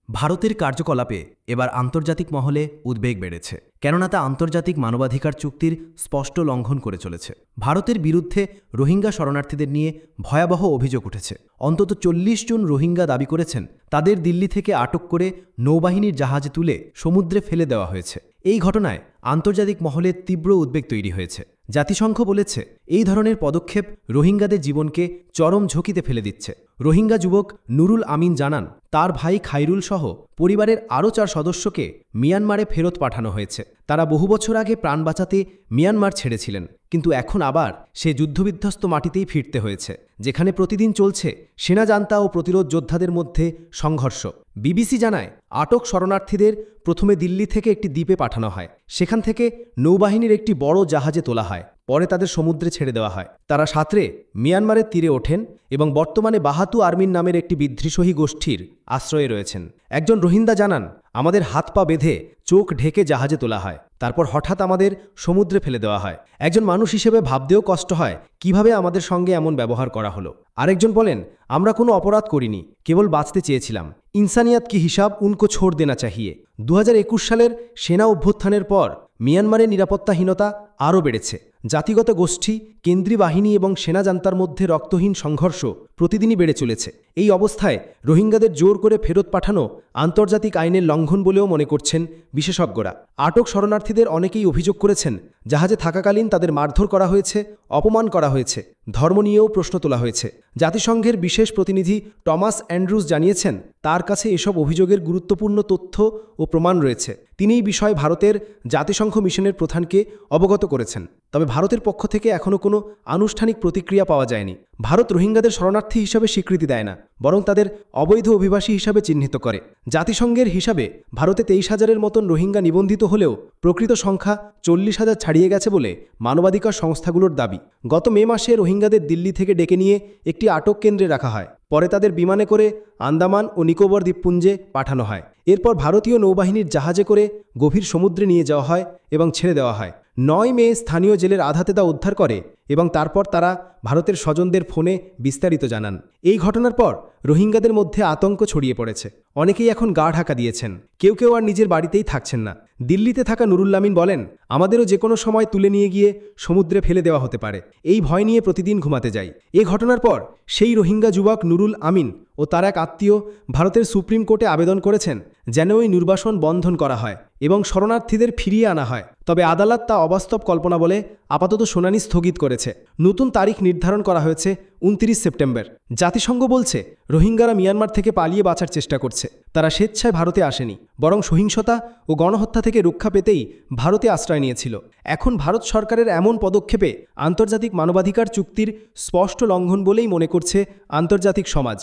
ভারতের কার্যকলাপে এবার আন্তর্জাতিক মহলে উদ্বেগ বেড়েছে, কেননা তা আন্তর্জাতিক মানবাধিকার চুক্তির স্পষ্ট লঙ্ঘন করে চলেছে। ভারতের বিরুদ্ধে রোহিঙ্গা শরণার্থীদের নিয়ে ভয়াবহ অভিযোগ উঠেছে। অন্তত ৪০ জন রোহিঙ্গা দাবি করেছেন তাদের দিল্লি থেকে আটক করে নৌবাহিনীর জাহাজে তুলে সমুদ্রে ফেলে দেওয়া হয়েছে। এই ঘটনায় আন্তর্জাতিক মহলে তীব্র উদ্বেগ তৈরি হয়েছে। জাতিসংঘ বলেছে, এই ধরনের পদক্ষেপ রোহিঙ্গাদের জীবনকে চরম ঝুঁকিতে ফেলে দিচ্ছে। রোহিঙ্গা যুবক নুরুল আমিন জানান, তার ভাই খাইরুল সহ পরিবারের আরও ৪ সদস্যকে মিয়ানমারে ফেরত পাঠানো হয়েছে। তারা বহু বছর আগে প্রাণ বাঁচাতে মিয়ানমার ছেড়েছিলেন, কিন্তু এখন আবার সে যুদ্ধবিধ্বস্ত মাটিতেই ফিরতে হয়েছে, যেখানে প্রতিদিন চলছে সেনা জান্তা ও প্রতিরোধ যোদ্ধাদের মধ্যে সংঘর্ষ। বিবিসি জানায়, আটক শরণার্থীদের প্রথমে দিল্লি থেকে একটি দ্বীপে পাঠানো হয়। সেখান থেকে নৌবাহিনীর একটি বড় জাহাজে তোলা হয়, পরে তাদের সমুদ্রে ছেড়ে দেওয়া হয়। তারা সাঁতরে মিয়ানমারের তীরে ওঠেন এবং বর্তমানে বাহাতু আর্মির নামের একটি বিদ্রোহী গোষ্ঠীর আশ্রয়ে রয়েছেন। একজন রোহিঙ্গা জানান, আমাদের হাত পা বেঁধে চোখ ঢেকে জাহাজে তোলা হয়, তারপর হঠাৎ আমাদের সমুদ্রে ফেলে দেওয়া হয়। একজন মানুষ হিসেবে ভাবতেও কষ্ট হয় কিভাবে আমাদের সঙ্গে এমন ব্যবহার করা হলো। আরেকজন বলেন, আমরা কোনো অপরাধ করিনি, কেবল বাঁচতে চেয়েছিলাম। ইনসানিয়াত কি হিসাব উনকো ছোড় দেনা চাহিয়ে। ২০২১ সালের সেনা অভ্যুত্থানের পর মিয়ানমারের নিরাপত্তাহীনতা আরও বেড়েছে। জাতিগত গোষ্ঠী, কেন্দ্রীয় বাহিনী এবং সেনা জান্তার মধ্যে রক্তহীন সংঘর্ষ প্রতিদিনই বেড়ে চলেছে। এই অবস্থায় রোহিঙ্গাদের জোর করে ফেরত পাঠানো আন্তর্জাতিক আইনের লঙ্ঘন বলেও মনে করছেন বিশেষজ্ঞরা। আটক শরণার্থীদের অনেকেই অভিযোগ করেছেন, জাহাজে থাকাকালীন তাদের মারধর করা হয়েছে, অপমান করা হয়েছে, ধর্ম নিয়েও প্রশ্ন তোলা হয়েছে। জাতিসংঘের বিশেষ প্রতিনিধি টমাস অ্যান্ড্রুজ জানিয়েছেন, তার কাছে এসব অভিযোগের গুরুত্বপূর্ণ তথ্য ও প্রমাণ রয়েছে। তিনি এই বিষয়ে ভারতের জাতিসংঘ মিশনের প্রধানকে অবগত করেছেন। তবে ভারতের পক্ষ থেকে এখনও কোনো আনুষ্ঠানিক প্রতিক্রিয়া পাওয়া যায়নি। ভারত রোহিঙ্গাদের শরণার্থী হিসাবে স্বীকৃতি দেয় না, বরং তাদের অবৈধ অভিবাসী হিসাবে চিহ্নিত করে। জাতিসংঘের হিসাবে ভারতে ২৩,০০০-এর মতন রোহিঙ্গা নিবন্ধিত হলেও প্রকৃত সংখ্যা ৪০,০০০ ছাড়িয়ে গেছে বলে মানবাধিকার সংস্থাগুলোর দাবি। গত মে মাসে রোহিঙ্গাদের দিল্লি থেকে ডেকে নিয়ে একটি আটক কেন্দ্রে রাখা হয়। পরে তাদের বিমানে করে আন্দামান ও নিকোবর দ্বীপপুঞ্জে পাঠানো হয়। এরপর ভারতীয় নৌবাহিনীর জাহাজে করে গভীর সমুদ্রে নিয়ে যাওয়া হয় এবং ছেড়ে দেওয়া হয়। ৯ মে স্থানীয় জেলের আধাতে তা উদ্ধার করে এবং তারপর তারা ভারতের স্বজনদের ফোনে বিস্তারিত জানান। এই ঘটনার পর রোহিঙ্গাদের মধ্যে আতঙ্ক ছড়িয়ে পড়েছে। অনেকেই এখন গা ঢাকা দিয়েছেন, কেউ কেউ আর নিজের বাড়িতেই থাকছেন না। দিল্লিতে থাকা নুরুল আমিন বলেন, আমাদেরও যে কোনো সময় তুলে নিয়ে গিয়ে সমুদ্রে ফেলে দেওয়া হতে পারে। এই ভয় নিয়ে প্রতিদিন ঘুমাতে যাই। এ ঘটনার পর সেই রোহিঙ্গা যুবক নুরুল আমিন ও তার এক আত্মীয় ভারতের সুপ্রিম কোর্টে আবেদন করেছেন যেন ওই নির্বাসন বন্ধন করা হয় এবং শরণার্থীদের ফিরিয়ে আনা হয়। তবে আদালত তা অবাস্তব কল্পনা বলে আপাতত শুনানি স্থগিত করেছে। নতুন তারিখ নির্ধারণ করা হয়েছে ২৯ সেপ্টেম্বর। জাতিসংঘ বলছে, রোহিঙ্গারা মিয়ানমার থেকে পালিয়ে বাঁচার চেষ্টা করছে। তারা স্বেচ্ছায় ভারতে আসেনি, বরং সহিংসতা ও গণহত্যা থেকে রক্ষা পেতেই ভারতে আশ্রয় নিয়েছিল। এখন ভারত সরকারের এমন পদক্ষেপে আন্তর্জাতিক মানবাধিকার চুক্তির স্পষ্ট লঙ্ঘন বলেই মনে করছে আন্তর্জাতিক সমাজ।